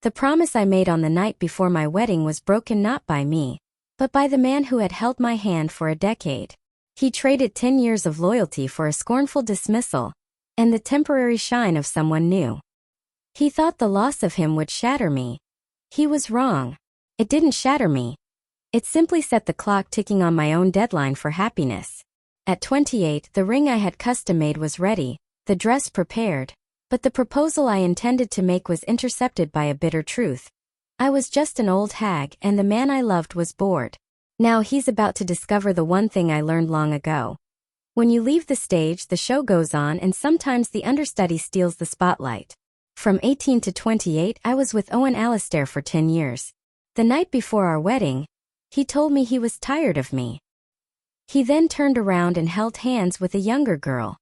The promise I made on the night before my wedding was broken not by me, but by the man who had held my hand for a decade. He traded 10 years of loyalty for a scornful dismissal, and the temporary shine of someone new. He thought the loss of him would shatter me. He was wrong. It didn't shatter me. It simply set the clock ticking on my own deadline for happiness. At 28, the ring I had custom-made was ready, the dress prepared, but the proposal I intended to make was intercepted by a bitter truth. I was just an old hag, and the man I loved was bored. Now he's about to discover the one thing I learned long ago. When you leave the stage, the show goes on, and sometimes the understudy steals the spotlight. From 18 to 28, I was with Owen Alastair for 10 years. The night before our wedding, he told me he was tired of me. He then turned around and held hands with a younger girl.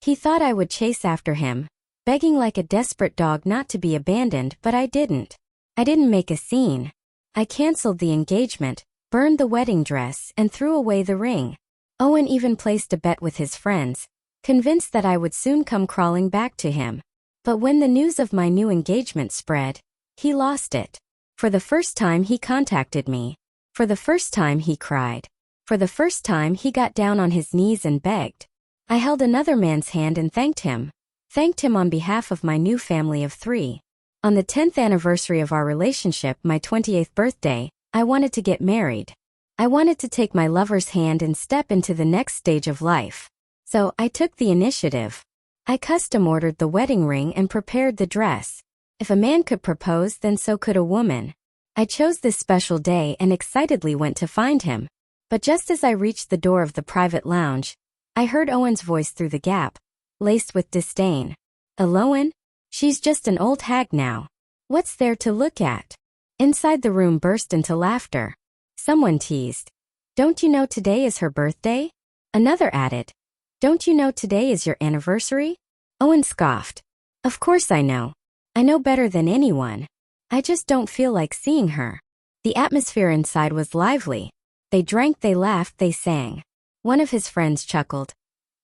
He thought I would chase after him, begging like a desperate dog not to be abandoned, but I didn't. I didn't make a scene. I canceled the engagement, burned the wedding dress, and threw away the ring. Owen even placed a bet with his friends, convinced that I would soon come crawling back to him. But when the news of my new engagement spread, he lost it. For the first time he contacted me. For the first time he cried. For the first time he got down on his knees and begged. I held another man's hand and thanked him. Thanked him on behalf of my new family of 3. On the 10th anniversary of our relationship, my 28th birthday, I wanted to get married. I wanted to take my lover's hand and step into the next stage of life. So I took the initiative. I custom-ordered the wedding ring and prepared the dress. If a man could propose, then so could a woman. I chose this special day and excitedly went to find him. But just as I reached the door of the private lounge, I heard Owen's voice through the gap, laced with disdain. "Owen? She's just an old hag now. What's there to look at?" Inside the room burst into laughter. Someone teased, "Don't you know today is her birthday?" Another added, "Don't you know today is your anniversary?" Owen scoffed. "Of course I know. I know better than anyone. I just don't feel like seeing her." The atmosphere inside was lively. They drank, they laughed, they sang. One of his friends chuckled.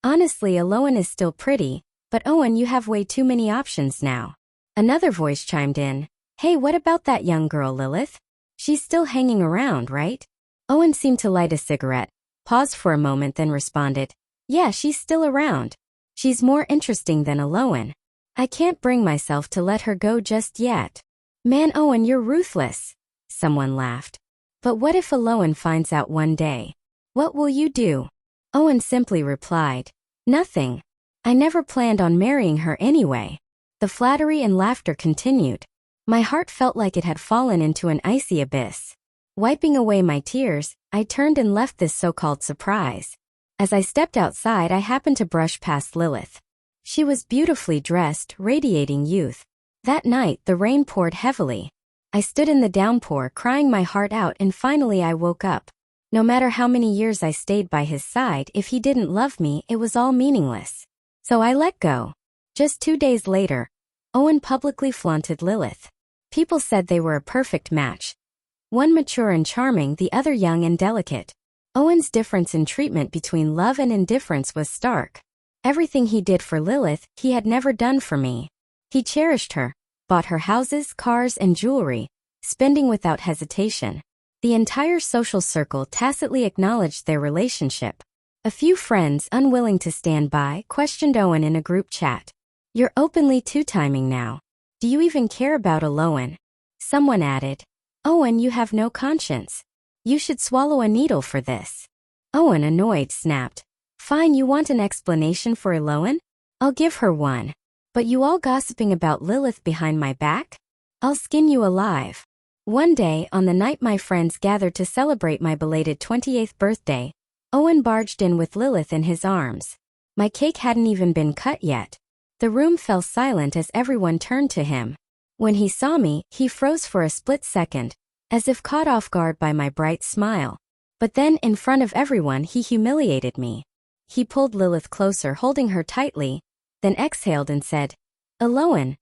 "Honestly, Owen is still pretty, but Owen, you have way too many options now." Another voice chimed in, "Hey, what about that young girl Lilith? She's still hanging around, right?" Owen seemed to light a cigarette, paused for a moment, then responded, "Yeah, she's still around. She's more interesting than Owen. I can't bring myself to let her go just yet." "Man, Owen, you're ruthless." Someone laughed. "But what if Owen finds out one day? What will you do?" Owen simply replied, "Nothing. I never planned on marrying her anyway." The flattery and laughter continued. My heart felt like it had fallen into an icy abyss. Wiping away my tears, I turned and left this so-called surprise. As I stepped outside, I happened to brush past Lilith. She was beautifully dressed, radiating youth. That night, the rain poured heavily. I stood in the downpour, crying my heart out, and finally I woke up. No matter how many years I stayed by his side, if he didn't love me, it was all meaningless. So I let go. Just 2 days later, Owen publicly flaunted Lilith. People said they were a perfect match. One mature and charming, the other young and delicate. Owen's difference in treatment between love and indifference was stark. Everything he did for Lilith, he had never done for me. He cherished her, bought her houses, cars, and jewelry, spending without hesitation. The entire social circle tacitly acknowledged their relationship. A few friends, unwilling to stand by, questioned Owen in a group chat. "You're openly two-timing now. Do you even care about Owen?" Someone added, "Owen, you have no conscience. You should swallow a needle for this." Owen, annoyed, snapped, "Fine, you want an explanation for Owen? I'll give her one. But you all gossiping about Lilith behind my back? I'll skin you alive." One day, on the night my friends gathered to celebrate my belated 28th birthday, Owen barged in with Lilith in his arms. My cake hadn't even been cut yet. The room fell silent as everyone turned to him. When he saw me, he froze for a split second, as if caught off guard by my bright smile. But then, in front of everyone, he humiliated me. He pulled Lilith closer, holding her tightly, then exhaled and said, "Owen,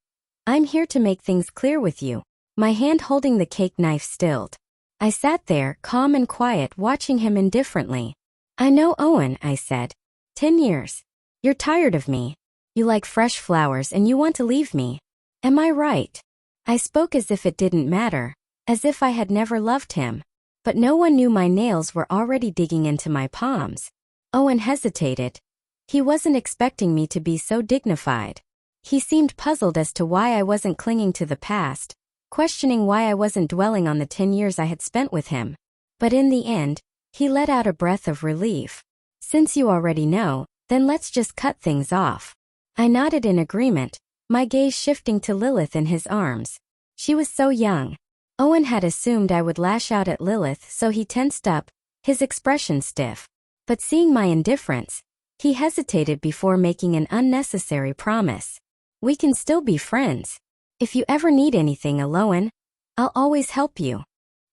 I'm here to make things clear with you." My hand holding the cake knife stilled. I sat there, calm and quiet, watching him indifferently. "I know, Owen," I said. 10 years. You're tired of me. You like fresh flowers and you want to leave me. Am I right?" I spoke as if it didn't matter, as if I had never loved him. But no one knew my nails were already digging into my palms. Owen hesitated. He wasn't expecting me to be so dignified. He seemed puzzled as to why I wasn't clinging to the past, questioning why I wasn't dwelling on the 10 years I had spent with him. But in the end, he let out a breath of relief. Since you already know, then let's just cut things off. I nodded in agreement, my gaze shifting to Lilith in his arms. She was so young. Owen had assumed I would lash out at Lilith, so he tensed up, his expression stiff. But seeing my indifference, he hesitated before making an unnecessary promise. We can still be friends. If you ever need anything, Owen, I'll always help you.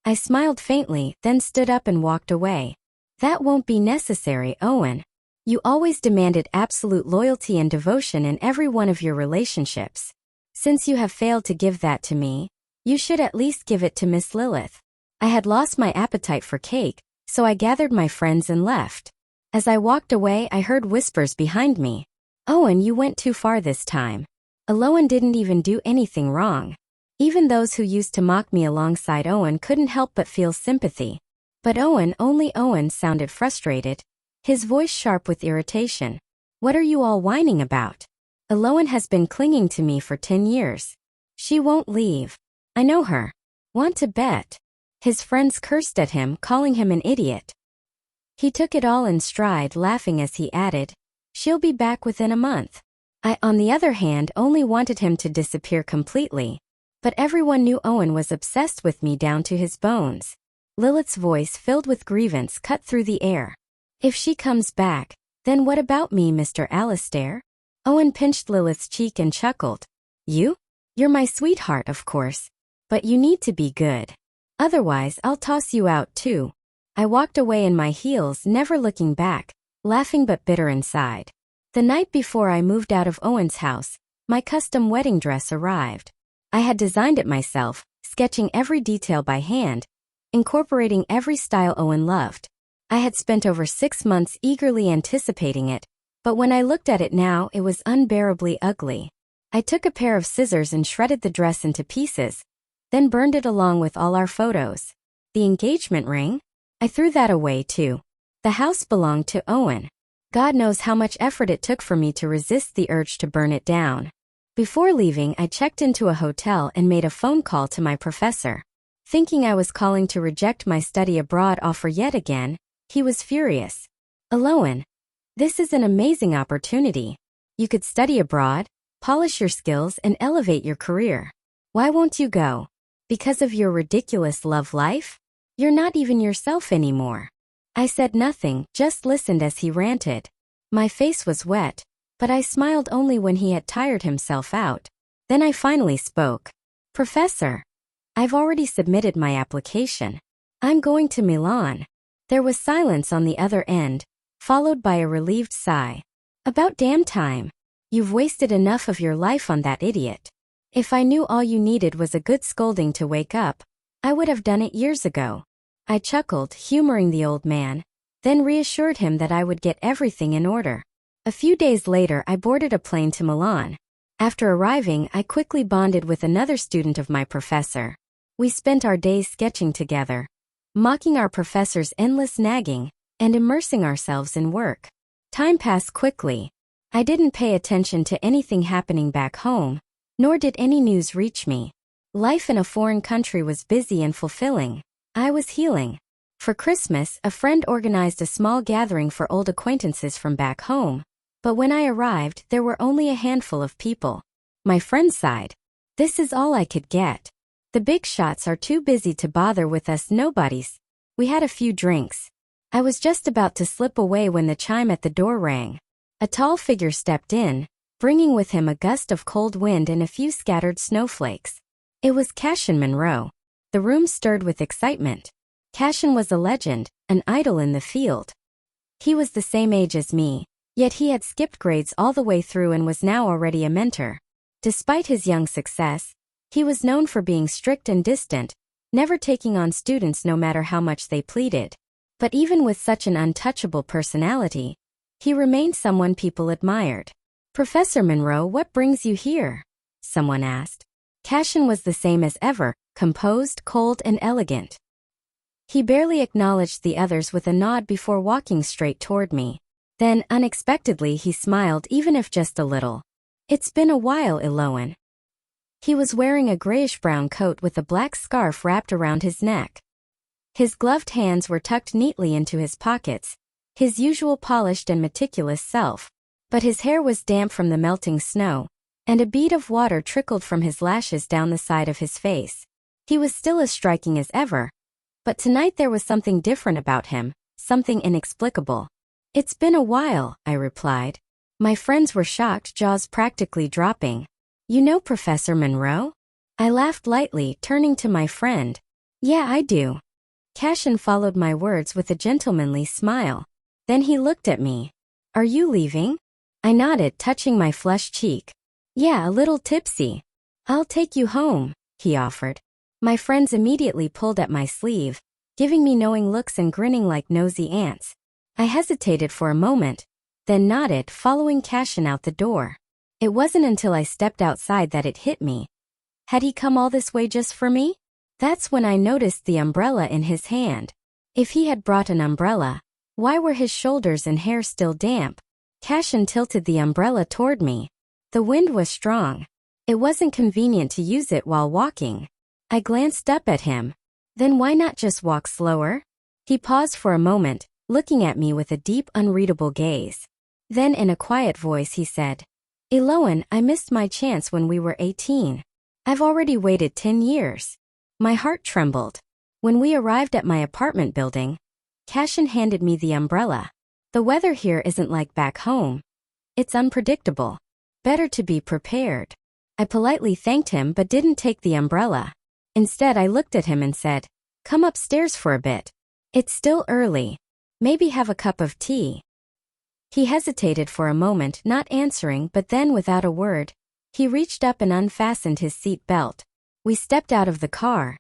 I smiled faintly, then stood up and walked away. That won't be necessary, Owen. You always demanded absolute loyalty and devotion in every one of your relationships. Since you have failed to give that to me, you should at least give it to Miss Lilith. I had lost my appetite for cake, so I gathered my friends and left. As I walked away, I heard whispers behind me. Owen, you went too far this time. Owen didn't even do anything wrong. Even those who used to mock me alongside Owen couldn't help but feel sympathy. But only Owen sounded frustrated, his voice sharp with irritation. What are you all whining about? Owen has been clinging to me for 10 years. She won't leave. I know her. Want to bet? His friends cursed at him, calling him an idiot. He took it all in stride, laughing as he added, she'll be back within a month. I, on the other hand, only wanted him to disappear completely. But everyone knew Owen was obsessed with me down to his bones. Lilith's voice, filled with grievance, cut through the air. If she comes back, then what about me, Mr. Alistair? Owen pinched Lilith's cheek and chuckled. You? You're my sweetheart, of course. But you need to be good. Otherwise, I'll toss you out too. I walked away in my heels, never looking back, laughing but bitter inside. The night before I moved out of Owen's house, my custom wedding dress arrived. I had designed it myself, sketching every detail by hand, incorporating every style Owen loved. I had spent over 6 months eagerly anticipating it, but when I looked at it now, it was unbearably ugly. I took a pair of scissors and shredded the dress into pieces, then burned it along with all our photos. The engagement ring? I threw that away too. The house belonged to Owen. God knows how much effort it took for me to resist the urge to burn it down. Before leaving, I checked into a hotel and made a phone call to my professor. Thinking I was calling to reject my study abroad offer yet again, he was furious. Owen, this is an amazing opportunity. You could study abroad, polish your skills, and elevate your career. Why won't you go? Because of your ridiculous love life? You're not even yourself anymore. I said nothing, just listened as he ranted. My face was wet, but I smiled only when he had tired himself out. Then I finally spoke. Professor, I've already submitted my application. I'm going to Milan. There was silence on the other end, followed by a relieved sigh. About damn time. You've wasted enough of your life on that idiot. If I knew all you needed was a good scolding to wake up, I would have done it years ago. I chuckled, humoring the old man, then reassured him that I would get everything in order. A few days later, I boarded a plane to Milan. After arriving, I quickly bonded with another student of my professor. We spent our days sketching together, mocking our professor's endless nagging, and immersing ourselves in work. Time passed quickly. I didn't pay attention to anything happening back home, nor did any news reach me. Life in a foreign country was busy and fulfilling. I was healing. For Christmas, a friend organized a small gathering for old acquaintances from back home, but when I arrived, there were only a handful of people. My friend sighed. This is all I could get. The big shots are too busy to bother with us nobodies. We had a few drinks. I was just about to slip away when the chime at the door rang. A tall figure stepped in, bringing with him a gust of cold wind and a few scattered snowflakes. It was Cassian Monroe. The room stirred with excitement. Cassian was a legend, an idol in the field. He was the same age as me, yet he had skipped grades all the way through and was now already a mentor. Despite his young success, he was known for being strict and distant, never taking on students no matter how much they pleaded. But even with such an untouchable personality, he remained someone people admired. Professor Monroe, what brings you here? Someone asked. Cashin was the same as ever, composed, cold, and elegant. He barely acknowledged the others with a nod before walking straight toward me. Then, unexpectedly, he smiled, even if just a little. "It's been a while, Eloan." He was wearing a grayish-brown coat with a black scarf wrapped around his neck. His gloved hands were tucked neatly into his pockets, his usual polished and meticulous self. But his hair was damp from the melting snow, and a bead of water trickled from his lashes down the side of his face. He was still as striking as ever, but tonight there was something different about him, something inexplicable. "It's been a while," I replied. My friends were shocked, jaws practically dropping. "You know Professor Monroe?" I laughed lightly, turning to my friend. "Yeah, I do." Cashin followed my words with a gentlemanly smile. Then he looked at me. "Are you leaving?" I nodded, touching my flushed cheek. "Yeah, a little tipsy." "I'll take you home," he offered. My friends immediately pulled at my sleeve, giving me knowing looks and grinning like nosy ants. I hesitated for a moment, then nodded, following Cashin out the door. It wasn't until I stepped outside that it hit me. Had he come all this way just for me? That's when I noticed the umbrella in his hand. If he had brought an umbrella, why were his shoulders and hair still damp? Cashin tilted the umbrella toward me. The wind was strong. It wasn't convenient to use it while walking. I glanced up at him. Then why not just walk slower? He paused for a moment, looking at me with a deep, unreadable gaze. Then in a quiet voice he said, "Eloan, I missed my chance when we were 18. I've already waited 10 years. My heart trembled. When we arrived at my apartment building, Cashin handed me the umbrella. "The weather here isn't like back home. It's unpredictable. Better to be prepared." I politely thanked him but didn't take the umbrella. Instead, I looked at him and said, "Come upstairs for a bit. It's still early. Maybe have a cup of tea." He hesitated for a moment, not answering, but then without a word, he reached up and unfastened his seat belt. We stepped out of the car,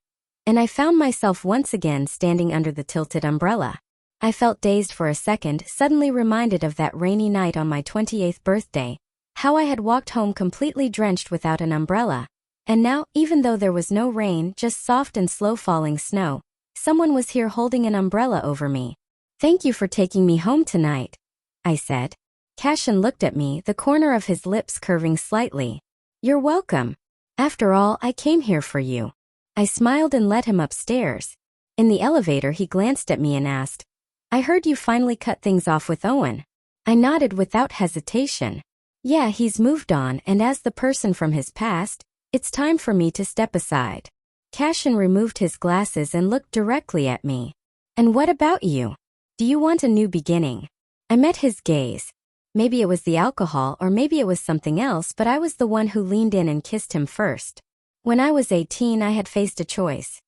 and I found myself once again standing under the tilted umbrella. I felt dazed for a second, suddenly reminded of that rainy night on my 28th birthday, how I had walked home completely drenched without an umbrella. And now, even though there was no rain, just soft and slow falling snow, someone was here holding an umbrella over me. "Thank you for taking me home tonight," I said. Cashin looked at me, the corner of his lips curving slightly. "You're welcome. After all, I came here for you." I smiled and led him upstairs. In the elevator, he glanced at me and asked, "I heard you finally cut things off with Owen." I nodded without hesitation. "Yeah, he's moved on, and as the person from his past, it's time for me to step aside." Cashin removed his glasses and looked directly at me. "And what about you? Do you want a new beginning?" I met his gaze. Maybe it was the alcohol or maybe it was something else, but I was the one who leaned in and kissed him first. When I was 18, I had faced a choice.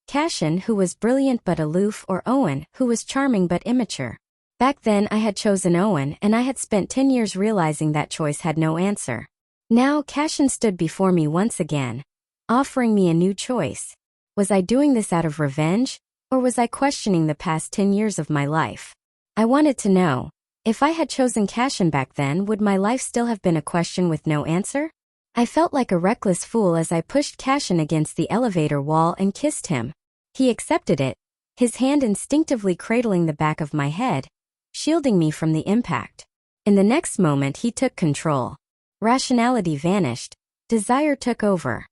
Cashin, who was brilliant but aloof, or Owen, who was charming but immature. Back then I had chosen Owen, and I had spent 10 years realizing that choice had no answer. Now Cashin stood before me once again, offering me a new choice. Was I doing this out of revenge, or was I questioning the past 10 years of my life? I wanted to know, if I had chosen Cashin back then, would my life still have been a question with no answer? I felt like a reckless fool as I pushed Cashin against the elevator wall and kissed him. He accepted it, his hand instinctively cradling the back of my head, shielding me from the impact. In the next moment, he took control. Rationality vanished. Desire took over.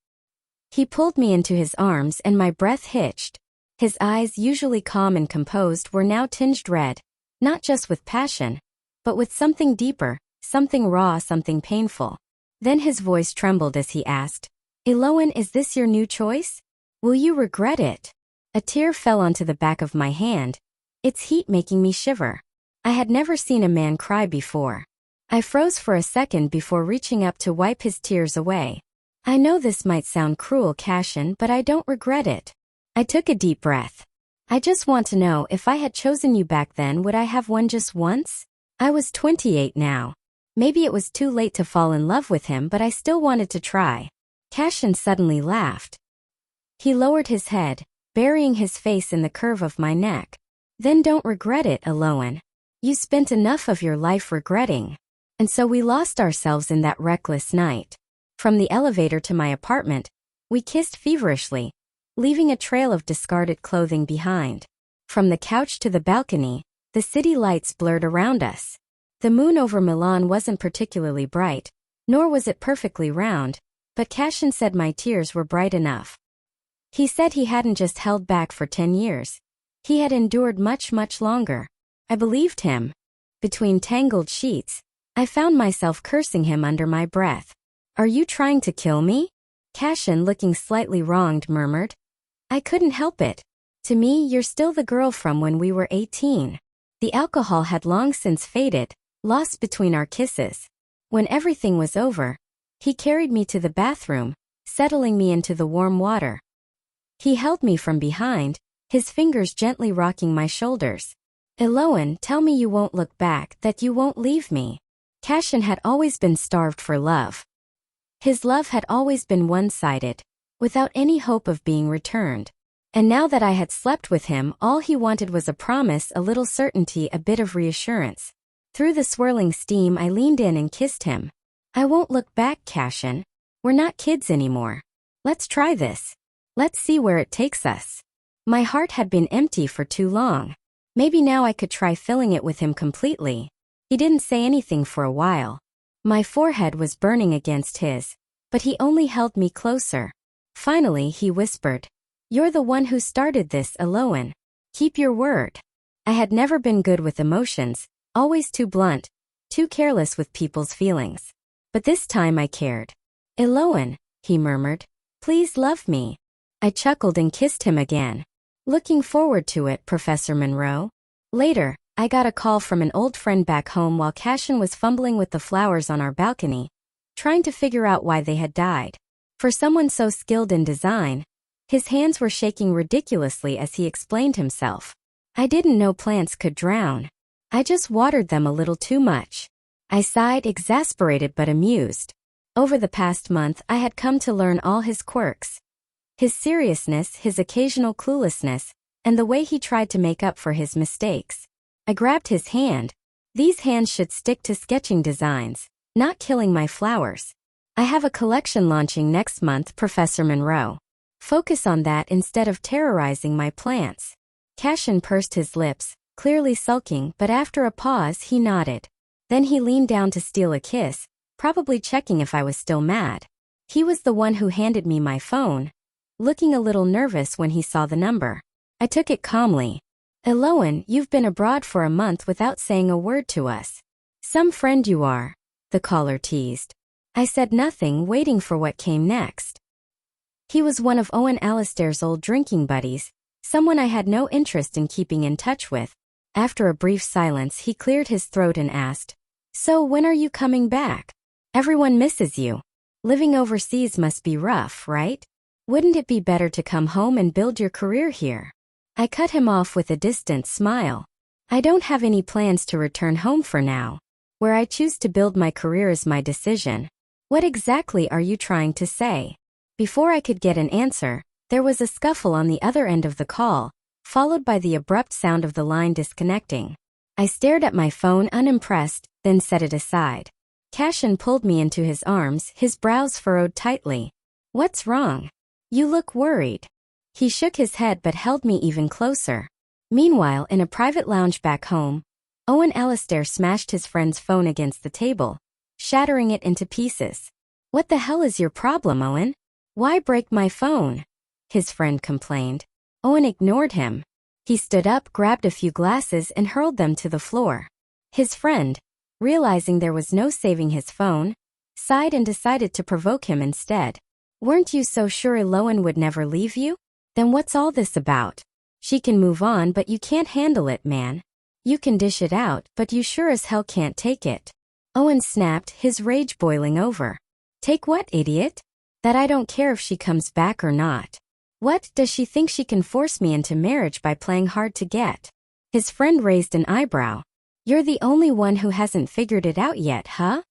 He pulled me into his arms and my breath hitched. His eyes, usually calm and composed, were now tinged red, not just with passion, but with something deeper, something raw, something painful. Then his voice trembled as he asked, "Eloan, is this your new choice? Will you regret it?" A tear fell onto the back of my hand, its heat making me shiver. I had never seen a man cry before. I froze for a second before reaching up to wipe his tears away. "I know this might sound cruel, Cashin, but I don't regret it." I took a deep breath. "I just want to know, if I had chosen you back then, would I have won just once?" I was 28 now. Maybe it was too late to fall in love with him, but I still wanted to try. Cashin suddenly laughed. He lowered his head, burying his face in the curve of my neck. "Then don't regret it, Eloan. You spent enough of your life regretting." And so we lost ourselves in that reckless night. From the elevator to my apartment, We kissed feverishly, leaving a trail of discarded clothing behind. From the couch to the balcony, the city lights blurred around us. The moon over Milan wasn't particularly bright, nor was it perfectly round, but Cashin said my tears were bright enough. He said he hadn't just held back for 10 years. He had endured much, much longer. I believed him. Between tangled sheets, I found myself cursing him under my breath. "Are you trying to kill me?" Cashin, looking slightly wronged, murmured. I couldn't help it. "To me, you're still the girl from when we were 18. The alcohol had long since faded, lost between our kisses. When everything was over, he carried me to the bathroom, settling me into the warm water. He held me from behind, his fingers gently rocking my shoulders. "Eloan, tell me you won't look back, that you won't leave me." Cashin had always been starved for love. His love had always been one-sided, without any hope of being returned. And now that I had slept with him, all he wanted was a promise, a little certainty, a bit of reassurance. Through the swirling steam, I leaned in and kissed him. "I won't look back, Cashin. We're not kids anymore. Let's try this. Let's see where it takes us." My heart had been empty for too long. Maybe now I could try filling it with him completely. He didn't say anything for a while. My forehead was burning against his, but he only held me closer. Finally, he whispered, "You're the one who started this, Eloan. Keep your word." I had never been good with emotions, always too blunt, too careless with people's feelings. But this time I cared. "Eloan," he murmured, "please love me." I chuckled and kissed him again. "Looking forward to it, Professor Monroe." Later, I got a call from an old friend back home while Cashin was fumbling with the flowers on our balcony, trying to figure out why they had died. For someone so skilled in design, his hands were shaking ridiculously as he explained himself. "I didn't know plants could drown. I just watered them a little too much." I sighed, exasperated but amused. Over the past month, I had come to learn all his quirks. His seriousness, his occasional cluelessness, and the way he tried to make up for his mistakes. I grabbed his hand. "These hands should stick to sketching designs, not killing my flowers. I have a collection launching next month, Professor Monroe. Focus on that instead of terrorizing my plants." Cashin pursed his lips, clearly sulking, but after a pause he nodded. Then he leaned down to steal a kiss, probably checking if I was still mad. He was the one who handed me my phone, looking a little nervous when he saw the number. I took it calmly. "Eloan, you've been abroad for a month without saying a word to us. Some friend you are," the caller teased. I said nothing, waiting for what came next. He was one of Owen Alastair's old drinking buddies, someone I had no interest in keeping in touch with. After a brief silence, he cleared his throat and asked, "So when are you coming back? Everyone misses you. Living overseas must be rough, right? Wouldn't it be better to come home and build your career here?" I cut him off with a distant smile. "I don't have any plans to return home for now. Where I choose to build my career is my decision." "What exactly are you trying to say?" Before I could get an answer, there was a scuffle on the other end of the call, followed by the abrupt sound of the line disconnecting. I stared at my phone unimpressed, then set it aside. Cashin pulled me into his arms, his brows furrowed tightly. "What's wrong? You look worried." He shook his head but held me even closer. Meanwhile, in a private lounge back home, Owen Alastair smashed his friend's phone against the table, shattering it into pieces. "What the hell is your problem, Owen? Why break my phone?" his friend complained. Owen ignored him. He stood up, grabbed a few glasses, and hurled them to the floor. His friend, realizing there was no saving his phone, sighed and decided to provoke him instead. "Weren't you so sure Eloan would never leave you? Then what's all this about? She can move on, but you can't handle it, man. You can dish it out, but you sure as hell can't take it." Owen snapped, his rage boiling over. "Take what, idiot? That I don't care if she comes back or not. What, does she think she can force me into marriage by playing hard to get?" His friend raised an eyebrow. "You're the only one who hasn't figured it out yet, huh?"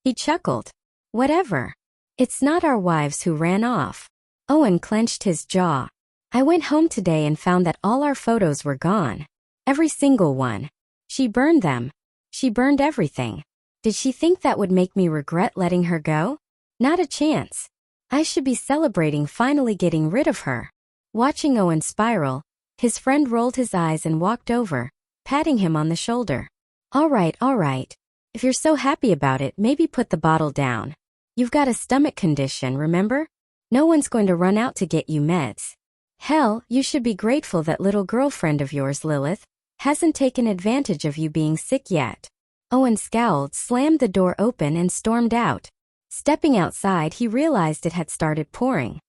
He chuckled. "Whatever. It's not our wives who ran off." Owen clenched his jaw. "I went home today and found that all our photos were gone. Every single one. She burned them. She burned everything. Did she think that would make me regret letting her go? Not a chance. I should be celebrating finally getting rid of her. Watching Owen spiral, his friend rolled his eyes and walked over, patting him on the shoulder. All right. If you're so happy about it, maybe put the bottle down. You've got a stomach condition, remember? No one's going to run out to get you meds. Hell, you should be grateful that little girlfriend of yours, Lilith, hasn't taken advantage of you being sick yet. Owen scowled, slammed the door open and stormed out. Stepping outside, he realized it had started pouring.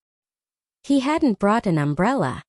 He hadn't brought an umbrella.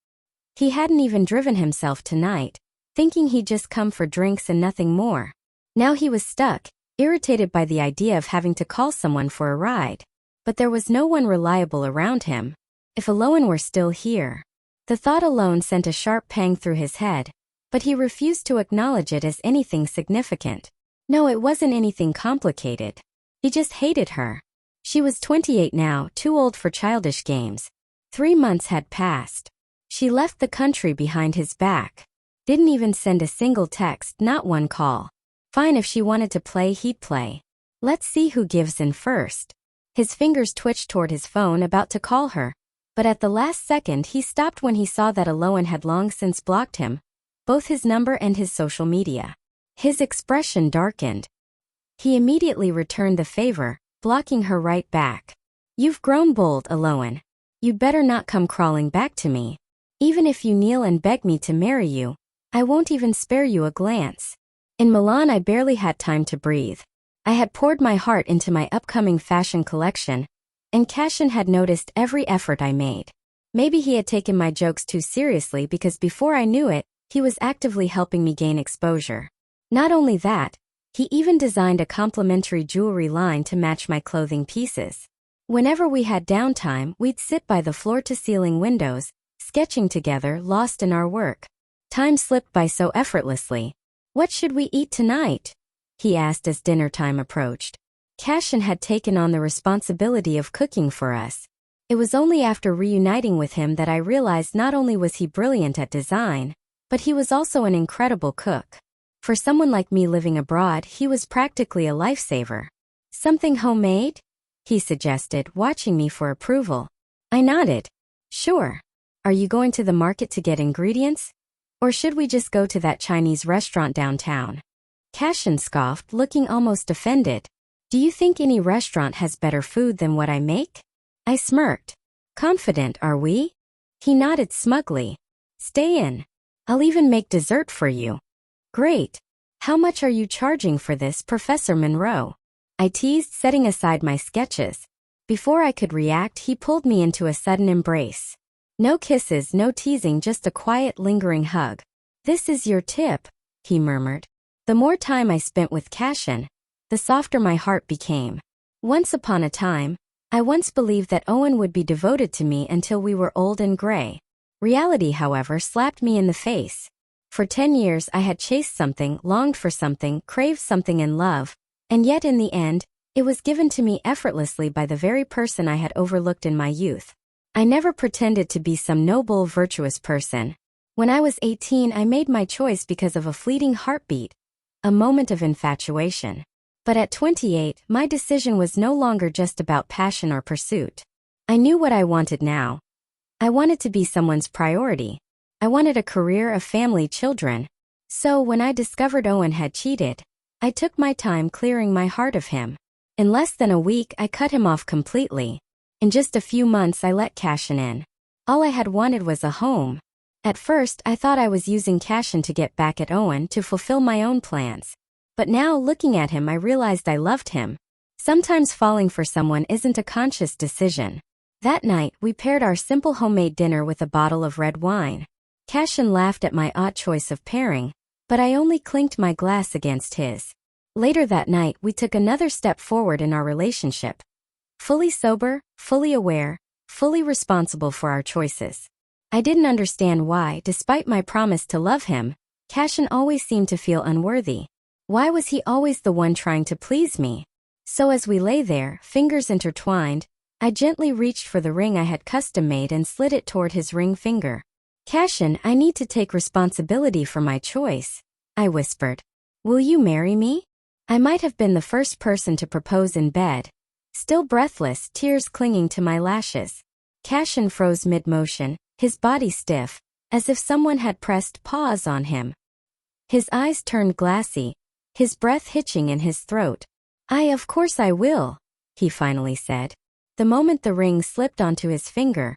He hadn't even driven himself tonight, thinking he'd just come for drinks and nothing more. Now he was stuck, irritated by the idea of having to call someone for a ride. But there was no one reliable around him. If Aloan were still here. The thought alone sent a sharp pang through his head, but he refused to acknowledge it as anything significant. No, it wasn't anything complicated. He just hated her. She was 28 now, too old for childish games. 3 months had passed. She left the country behind his back. Didn't even send a single text, not one call. Fine, if she wanted to play, he'd play. Let's see who gives in first. His fingers twitched toward his phone, about to call her. But at the last second he stopped when he saw that Aloan had long since blocked him, both his number and his social media. His expression darkened. He immediately returned the favor, blocking her right back. You've grown bold, Aloan. You'd better not come crawling back to me. Even if you kneel and beg me to marry you, I won't even spare you a glance. In Milan I barely had time to breathe. I had poured my heart into my upcoming fashion collection, and Cashin had noticed every effort I made. Maybe he had taken my jokes too seriously because before I knew it, he was actively helping me gain exposure. Not only that, he even designed a complimentary jewelry line to match my clothing pieces. Whenever we had downtime, we'd sit by the floor-to-ceiling windows, sketching together, lost in our work. Time slipped by so effortlessly. What should we eat tonight? He asked as dinner time approached. Cashin had taken on the responsibility of cooking for us. It was only after reuniting with him that I realized not only was he brilliant at design, but he was also an incredible cook. For someone like me living abroad, he was practically a lifesaver. Something homemade? He suggested, watching me for approval. I nodded. Sure. Are you going to the market to get ingredients? Or should we just go to that Chinese restaurant downtown? Cashin scoffed, looking almost offended. Do you think any restaurant has better food than what I make? I smirked. Confident, are we? He nodded smugly. Stay in. I'll even make dessert for you. Great. How much are you charging for this, Professor Monroe? I teased, setting aside my sketches. Before I could react, he pulled me into a sudden embrace. No kisses, no teasing, just a quiet, lingering hug. This is your tip, he murmured. The more time I spent with Cashin, the softer my heart became. Once upon a time, I once believed that Owen would be devoted to me until we were old and gray. Reality, however, slapped me in the face. For 10 years I had chased something, longed for something, craved something in love, and yet in the end, it was given to me effortlessly by the very person I had overlooked in my youth. I never pretended to be some noble, virtuous person. When I was 18, I made my choice because of a fleeting heartbeat, a moment of infatuation. But at 28, my decision was no longer just about passion or pursuit. I knew what I wanted now. I wanted to be someone's priority. I wanted a career, a family, children. So when I discovered Owen had cheated, I took my time clearing my heart of him. In less than a week, I cut him off completely. In just a few months, I let Cashin in. All I had wanted was a home. At first, I thought I was using Cashin to get back at Owen to fulfill my own plans. But now, looking at him, I realized I loved him. Sometimes falling for someone isn't a conscious decision. That night, we paired our simple homemade dinner with a bottle of red wine. Cashin laughed at my odd choice of pairing, but I only clinked my glass against his. Later that night, we took another step forward in our relationship. Fully sober, fully aware, fully responsible for our choices. I didn't understand why, despite my promise to love him, Cashin always seemed to feel unworthy. Why was he always the one trying to please me? So as we lay there, fingers intertwined, I gently reached for the ring I had custom-made and slid it toward his ring finger. Cashin, I need to take responsibility for my choice, I whispered. Will you marry me? I might have been the first person to propose in bed, Still breathless, tears clinging to my lashes. Cashin froze mid-motion, his body stiff, as if someone had pressed pause on him. His eyes turned glassy, his breath hitching in his throat. Of course I will," he finally said. The moment the ring slipped onto his finger,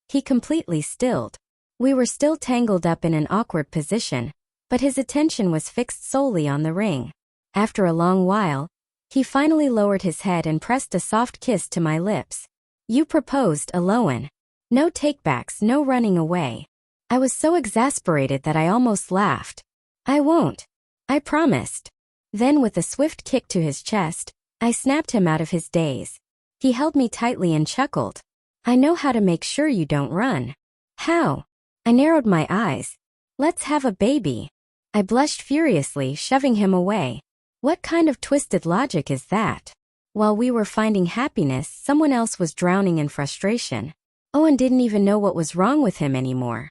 he completely stilled. We were still tangled up in an awkward position, but his attention was fixed solely on the ring. After a long while, he finally lowered his head and pressed a soft kiss to my lips. "You proposed, Aloan. No takebacks, no running away." I was so exasperated that I almost laughed. "I won't. I promised." Then with a swift kick to his chest, I snapped him out of his daze. He held me tightly and chuckled. "I know how to make sure you don't run." "How?" I narrowed my eyes. "Let's have a baby." I blushed furiously, shoving him away. What kind of twisted logic is that? While we were finding happiness, someone else was drowning in frustration. Owen didn't even know what was wrong with him anymore.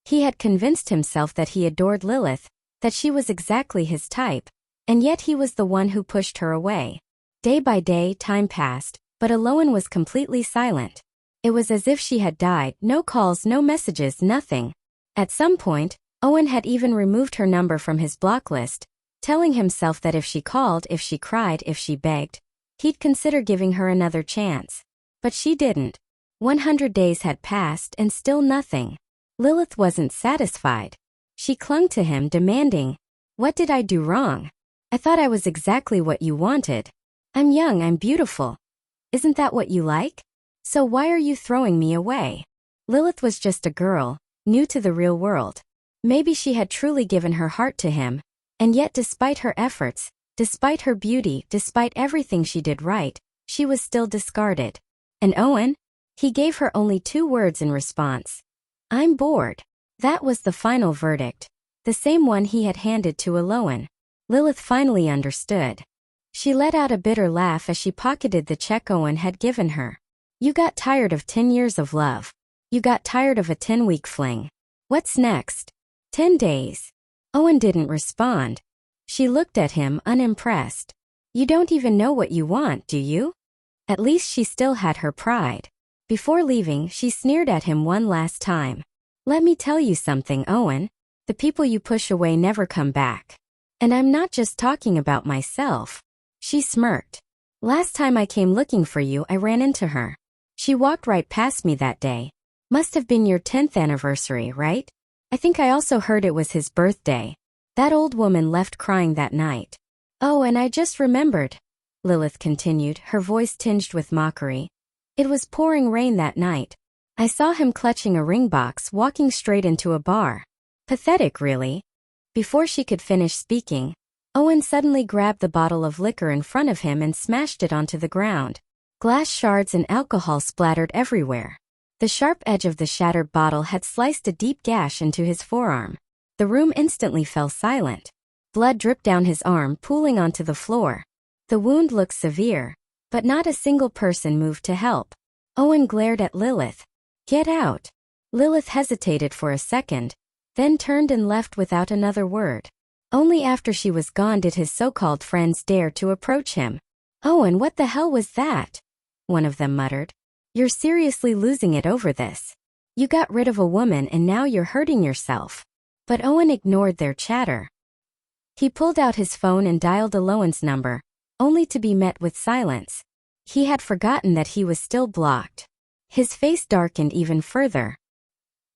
He had convinced himself that he adored Lilith, that she was exactly his type, and yet he was the one who pushed her away. Day by day, time passed, but Aloan was completely silent. It was as if she had died, no calls, no messages, nothing. At some point, Owen had even removed her number from his block list, telling himself that if she called, if she cried, if she begged, he'd consider giving her another chance. But she didn't. 100 days had passed and still nothing. Lilith wasn't satisfied. She clung to him, demanding, "What did I do wrong? I thought I was exactly what you wanted. I'm young, I'm beautiful. Isn't that what you like? So why are you throwing me away?" Lilith was just a girl, new to the real world. Maybe she had truly given her heart to him, and yet despite her efforts, despite her beauty, despite everything she did right, she was still discarded. And Owen? He gave her only 2 words in response. "I'm bored." That was the final verdict, the same one he had handed to Aloan. Lilith finally understood. She let out a bitter laugh as she pocketed the check Owen had given her. "You got tired of 10 years of love. You got tired of a 10-week fling. What's next?" 10 days. Owen didn't respond. She looked at him, unimpressed. "You don't even know what you want, do you?" At least she still had her pride. Before leaving, she sneered at him one last time. "Let me tell you something, Owen. The people you push away never come back. And I'm not just talking about myself." She smirked. "Last time I came looking for you, I ran into her. She walked right past me that day. Must have been your 10th anniversary, right? I think I also heard it was his birthday. That old woman left crying that night." "Oh, and I just remembered," Lilith continued, her voice tinged with mockery. "It was pouring rain that night. I saw him clutching a ring box, walking straight into a bar. Pathetic, really." Before she could finish speaking, Owen suddenly grabbed the bottle of liquor in front of him and smashed it onto the ground. Glass shards and alcohol splattered everywhere. The sharp edge of the shattered bottle had sliced a deep gash into his forearm. The room instantly fell silent. Blood dripped down his arm, pooling onto the floor. The wound looked severe, but not a single person moved to help. Owen glared at Lilith. "Get out." Lilith hesitated for a second, then turned and left without another word. Only after she was gone did his so-called friends dare to approach him. "Owen, what the hell was that?" one of them muttered. "You're seriously losing it over this. You got rid of a woman and now you're hurting yourself." But Owen ignored their chatter. He pulled out his phone and dialed Aloan's number, only to be met with silence. He had forgotten that he was still blocked. His face darkened even further.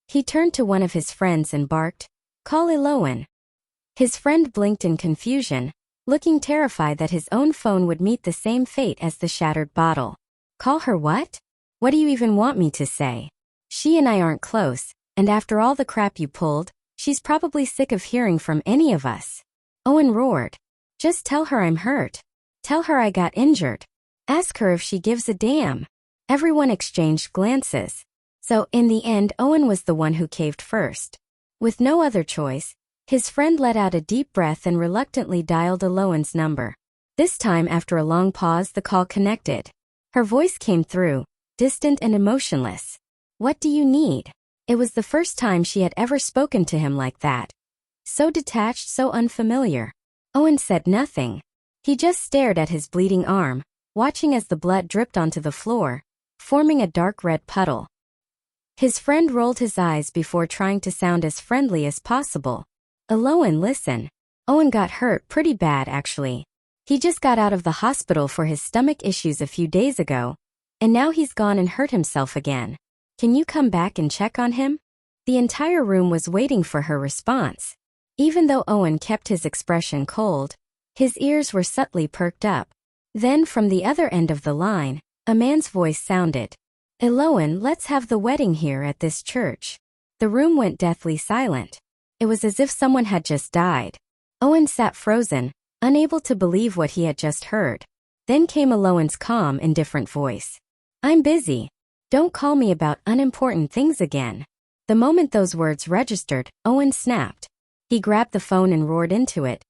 He turned to one of his friends and barked, "Call Aloan." His friend blinked in confusion, looking terrified that his own phone would meet the same fate as the shattered bottle. "Call her what? What do you even want me to say? She and I aren't close, and after all the crap you pulled, she's probably sick of hearing from any of us." Owen roared. "Just tell her I'm hurt. Tell her I got injured. Ask her if she gives a damn." Everyone exchanged glances. So, in the end, Owen was the one who caved first. With no other choice, his friend let out a deep breath and reluctantly dialed Aloan's number. This time, after a long pause, the call connected. Her voice came through, distant and emotionless. "What do you need?" It was the first time she had ever spoken to him like that. So detached, so unfamiliar. Owen said nothing. He just stared at his bleeding arm, watching as the blood dripped onto the floor, forming a dark red puddle. His friend rolled his eyes before trying to sound as friendly as possible. Owen, listen. Owen got hurt pretty bad actually. He just got out of the hospital for his stomach issues a few days ago, and now he's gone and hurt himself again. Can you come back and check on him? The entire room was waiting for her response. Even though Owen kept his expression cold, his ears were subtly perked up. Then from the other end of the line, a man's voice sounded. Owen, let's have the wedding here at this church. The room went deathly silent. It was as if someone had just died. Owen sat frozen, unable to believe what he had just heard. Then came Owen's calm, indifferent voice. I'm busy. Don't call me about unimportant things again. The moment those words registered, Owen snapped. He grabbed the phone and roared into it.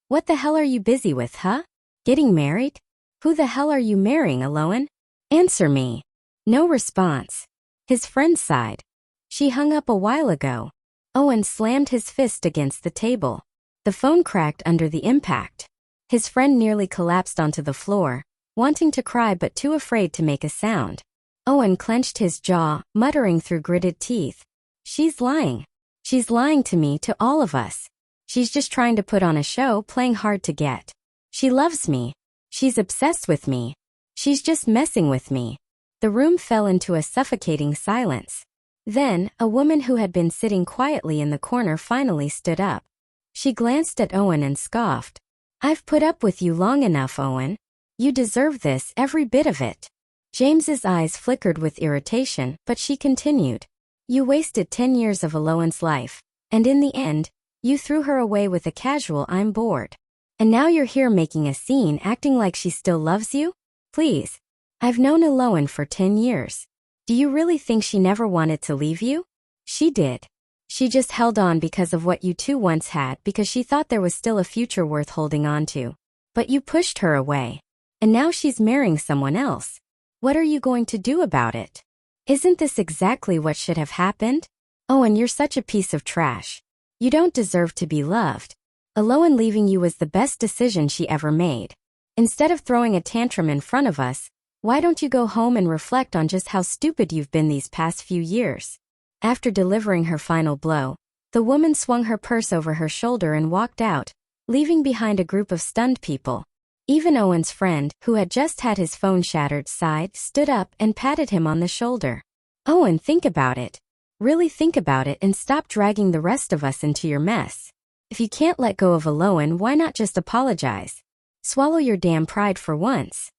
What the hell are you busy with, huh? Getting married? Who the hell are you marrying, Owen? Answer me. No response. His friend sighed. She hung up a while ago. Owen slammed his fist against the table. The phone cracked under the impact. His friend nearly collapsed onto the floor, wanting to cry but too afraid to make a sound. Owen clenched his jaw, muttering through gritted teeth. She's lying. She's lying to me, to all of us. She's just trying to put on a show, playing hard to get. She loves me. She's obsessed with me. She's just messing with me. The room fell into a suffocating silence. Then, a woman who had been sitting quietly in the corner finally stood up. She glanced at Owen and scoffed. I've put up with you long enough, Owen. You deserve this, every bit of it. James's eyes flickered with irritation, but she continued. You wasted 10 years of Owen's life, and in the end, you threw her away with a casual "I'm bored." And now you're here making a scene, acting like she still loves you? Please. I've known Owen for 10 years. Do you really think she never wanted to leave you? She did. She just held on because of what you two once had, because she thought there was still a future worth holding on to. But you pushed her away. And now she's marrying someone else. What are you going to do about it? Isn't this exactly what should have happened? Owen, you're such a piece of trash. You don't deserve to be loved. Owen leaving you was the best decision she ever made. Instead of throwing a tantrum in front of us, why don't you go home and reflect on just how stupid you've been these past few years? After delivering her final blow, the woman swung her purse over her shoulder and walked out, leaving behind a group of stunned people. Even Owen's friend, who had just had his phone shattered, sighed, stood up, and patted him on the shoulder. Owen, think about it. Really think about it and stop dragging the rest of us into your mess. If you can't let go of Owen, why not just apologize? Swallow your damn pride for once.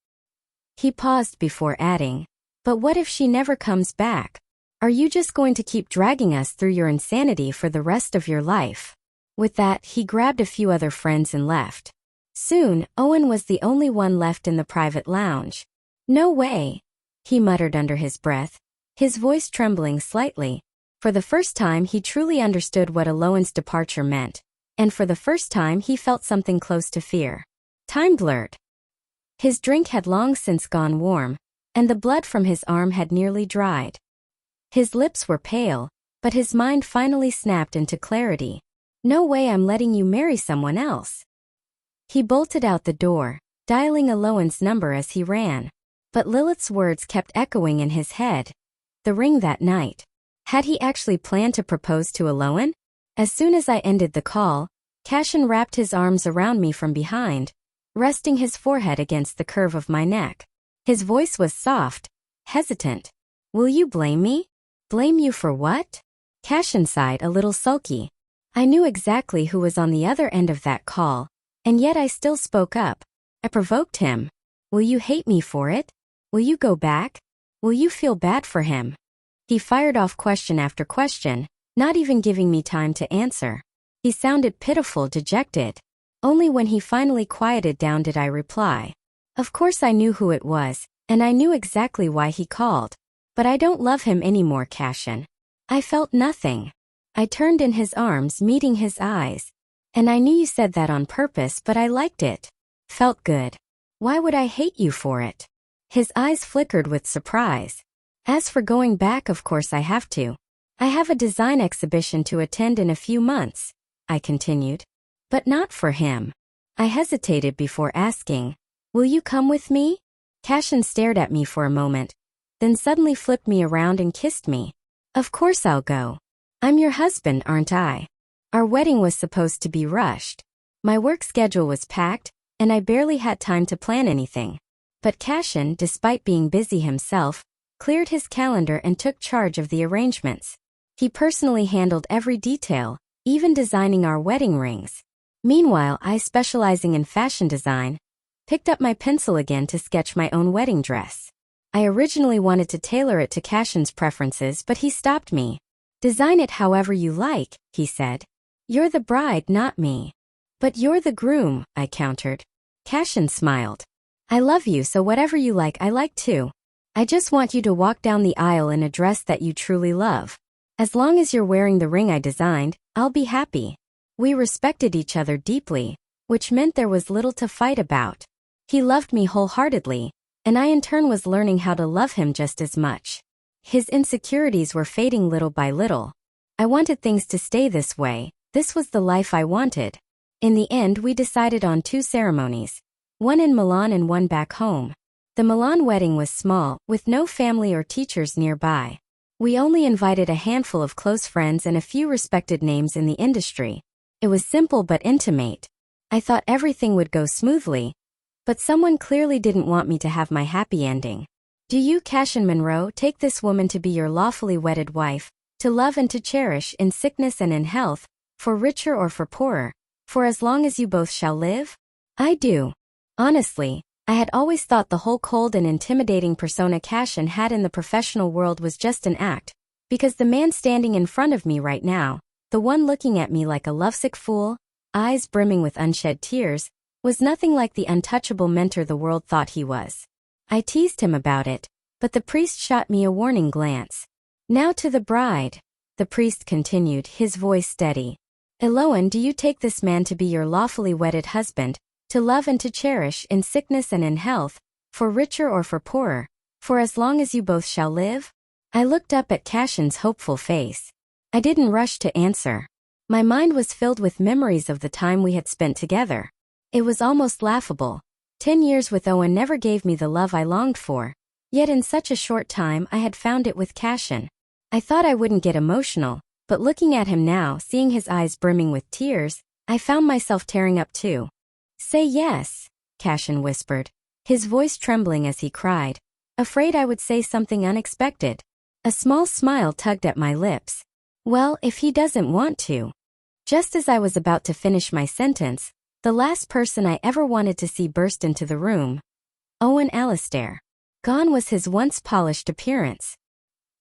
He paused before adding, but what if she never comes back? Are you just going to keep dragging us through your insanity for the rest of your life? With that, he grabbed a few other friends and left. Soon, Owen was the only one left in the private lounge. No way, he muttered under his breath, his voice trembling slightly. For the first time he truly understood what Owen's departure meant, and for the first time he felt something close to fear. Time blurred. His drink had long since gone warm, and the blood from his arm had nearly dried. His lips were pale, but his mind finally snapped into clarity. No way, I'm letting you marry someone else. He bolted out the door, dialing Owen's number as he ran. But Lilith's words kept echoing in his head. The ring that night. Had he actually planned to propose to Owen? As soon as I ended the call, Cashin wrapped his arms around me from behind, resting his forehead against the curve of my neck. His voice was soft, hesitant. Will you blame me? Blame you for what? Cashin sighed, a little sulky. I knew exactly who was on the other end of that call, and yet I still spoke up. I provoked him. Will you hate me for it? Will you go back? Will you feel bad for him? He fired off question after question, not even giving me time to answer. He sounded pitiful, dejected. Only when he finally quieted down did I reply. Of course I knew who it was, and I knew exactly why he called. But I don't love him anymore, Cashin. I felt nothing. I turned in his arms, meeting his eyes. And I knew you said that on purpose, but I liked it. Felt good. Why would I hate you for it? His eyes flickered with surprise. As for going back, of course I have to. I have a design exhibition to attend in a few months, I continued. But not for him. I hesitated before asking, will you come with me? Cashin stared at me for a moment, then suddenly flipped me around and kissed me. Of course I'll go. I'm your husband, aren't I? Our wedding was supposed to be rushed. My work schedule was packed, and I barely had time to plan anything. But Cashin, despite being busy himself, cleared his calendar and took charge of the arrangements. He personally handled every detail, even designing our wedding rings. Meanwhile, I, specializing in fashion design, picked up my pencil again to sketch my own wedding dress. I originally wanted to tailor it to Cashin's preferences, but he stopped me. Design it however you like, he said. You're the bride, not me. But you're the groom, I countered. Cashin smiled. I love you, so whatever you like I like too. I just want you to walk down the aisle in a dress that you truly love. As long as you're wearing the ring I designed, I'll be happy. We respected each other deeply, which meant there was little to fight about. He loved me wholeheartedly, and I in turn was learning how to love him just as much. His insecurities were fading little by little. I wanted things to stay this way. This was the life I wanted. In the end, we decided on 2 ceremonies, one in Milan and one back home. The Milan wedding was small, with no family or teachers nearby. We only invited a handful of close friends and a few respected names in the industry. It was simple but intimate. I thought everything would go smoothly, but someone clearly didn't want me to have my happy ending. Do you, Cashin Monroe, take this woman to be your lawfully wedded wife, to love and to cherish in sickness and in health, for richer or for poorer, for as long as you both shall live? I do. Honestly, I had always thought the whole cold and intimidating persona Cashin had in the professional world was just an act, because the man standing in front of me right now, the one looking at me like a lovesick fool, eyes brimming with unshed tears, was nothing like the untouchable mentor the world thought he was. I teased him about it, but the priest shot me a warning glance. Now to the bride, the priest continued, his voice steady. Eloan, do you take this man to be your lawfully wedded husband, to love and to cherish in sickness and in health, for richer or for poorer, for as long as you both shall live? I looked up at Cashin's hopeful face. I didn't rush to answer. My mind was filled with memories of the time we had spent together. It was almost laughable. 10 years with Owen never gave me the love I longed for, yet in such a short time I had found it with Cashin. I thought I wouldn't get emotional, but looking at him now, seeing his eyes brimming with tears, I found myself tearing up too. Say yes, Cashin whispered, his voice trembling as he cried, afraid I would say something unexpected. A small smile tugged at my lips. Well, if he doesn't want to. Just as I was about to finish my sentence, the last person I ever wanted to see burst into the room. Owen Alastair. Gone was his once polished appearance.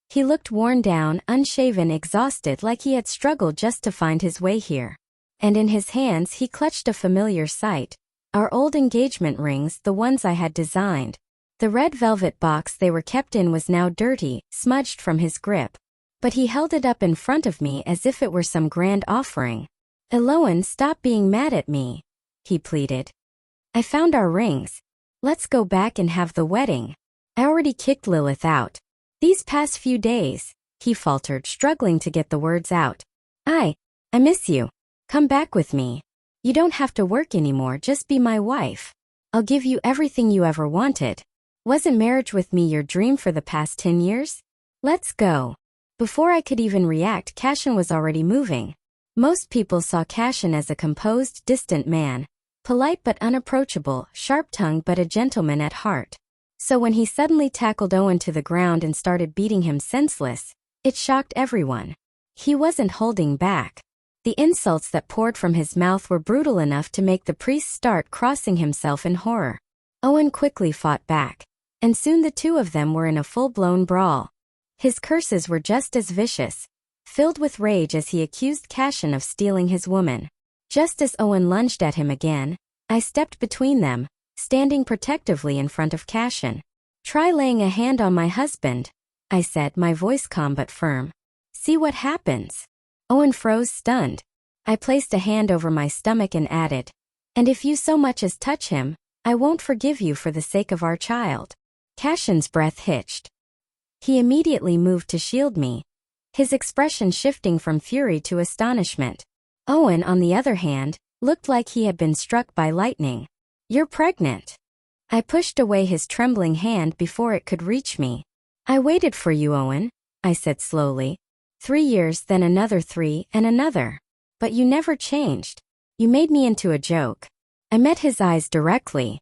He looked worn down, unshaven, exhausted, like he had struggled just to find his way here. And in his hands he clutched a familiar sight, our old engagement rings, the ones I had designed. The red velvet box they were kept in was now dirty, smudged from his grip. But he held it up in front of me as if it were some grand offering. Eloan, stop being mad at me, he pleaded. I found our rings. Let's go back and have the wedding. I already kicked Lilith out. These past few days, he faltered, struggling to get the words out. I miss you. Come back with me. You don't have to work anymore, just be my wife. I'll give you everything you ever wanted. Wasn't marriage with me your dream for the past 10 years? Let's go. Before I could even react, Cashin was already moving. Most people saw Cashin as a composed, distant man, polite but unapproachable, sharp-tongued but a gentleman at heart. So when he suddenly tackled Owen to the ground and started beating him senseless, it shocked everyone. He wasn't holding back. The insults that poured from his mouth were brutal enough to make the priest start crossing himself in horror. Owen quickly fought back, and soon the two of them were in a full-blown brawl. His curses were just as vicious, filled with rage as he accused Cashin of stealing his woman. Just as Owen lunged at him again, I stepped between them, standing protectively in front of Cashin. Try laying a hand on my husband, I said, my voice calm but firm. See what happens. Owen froze, stunned. I placed a hand over my stomach and added, and if you so much as touch him, I won't forgive you for the sake of our child. Cashin's breath hitched. He immediately moved to shield me, his expression shifting from fury to astonishment. Owen, on the other hand, looked like he had been struck by lightning. You're pregnant. I pushed away his trembling hand before it could reach me. I waited for you, Owen, I said slowly. 3 years, then another 3, and another. But you never changed. You made me into a joke. I met his eyes directly.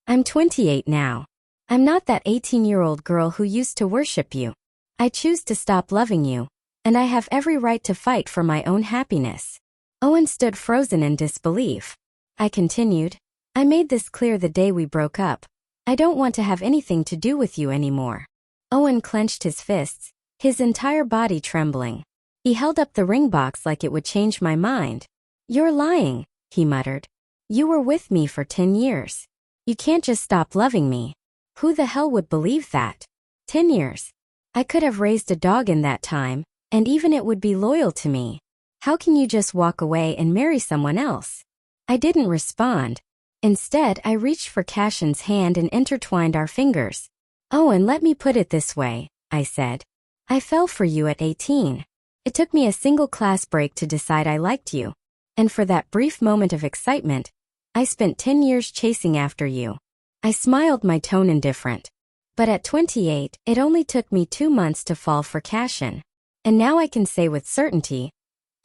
I'm 28 now. I'm not that 18-year-old girl who used to worship you. I choose to stop loving you, and I have every right to fight for my own happiness. Owen stood frozen in disbelief. I continued, I made this clear the day we broke up. I don't want to have anything to do with you anymore. Owen clenched his fists, his entire body trembling. He held up the ring box like it would change my mind. You're lying, he muttered. You were with me for 10 years. You can't just stop loving me. Who the hell would believe that? 10 years. I could have raised a dog in that time, and even it would be loyal to me. How can you just walk away and marry someone else? I didn't respond. Instead, I reached for Cashin's hand and intertwined our fingers. Oh, and let me put it this way, I said. I fell for you at 18. It took me a single class break to decide I liked you. And for that brief moment of excitement, I spent 10 years chasing after you. I smiled, my tone indifferent. But at 28, it only took me 2 months to fall for Cashin. And now I can say with certainty,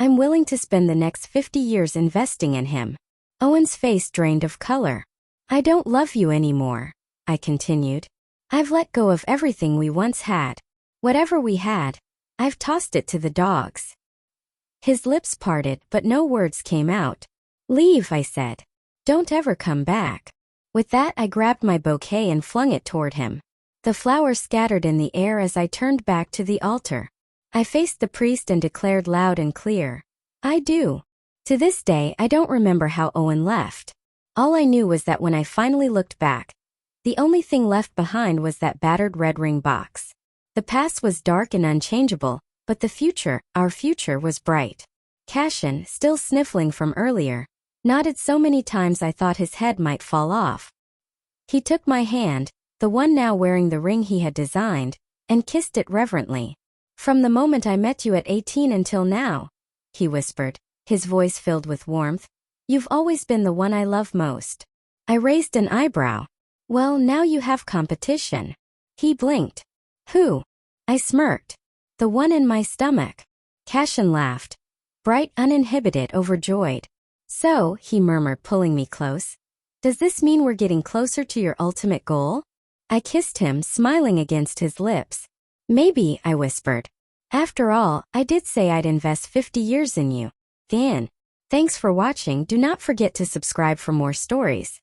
I'm willing to spend the next 50 years investing in him. Owen's face drained of color. I don't love you anymore, I continued. I've let go of everything we once had. Whatever we had, I've tossed it to the dogs. His lips parted, but no words came out. Leave, I said. Don't ever come back. With that, I grabbed my bouquet and flung it toward him. The flowers scattered in the air as I turned back to the altar. I faced the priest and declared loud and clear, I do. To this day, I don't remember how Owen left. All I knew was that when I finally looked back, the only thing left behind was that battered red ring box. The past was dark and unchangeable, but the future, our future, was bright. Cashin, still sniffling from earlier, nodded so many times I thought his head might fall off. He took my hand, the one now wearing the ring he had designed, and kissed it reverently. From the moment I met you at 18 until now, he whispered, his voice filled with warmth, you've always been the one I love most. I raised an eyebrow. Well, now you have competition. He blinked. Who? I smirked. The one in my stomach. Cashin laughed. Bright, uninhibited, overjoyed. So, he murmured, pulling me close. Does this mean we're getting closer to your ultimate goal? I kissed him, smiling against his lips. Maybe, I whispered. After all, I did say I'd invest 50 years in you. The end. Thanks for watching. Do not forget to subscribe for more stories.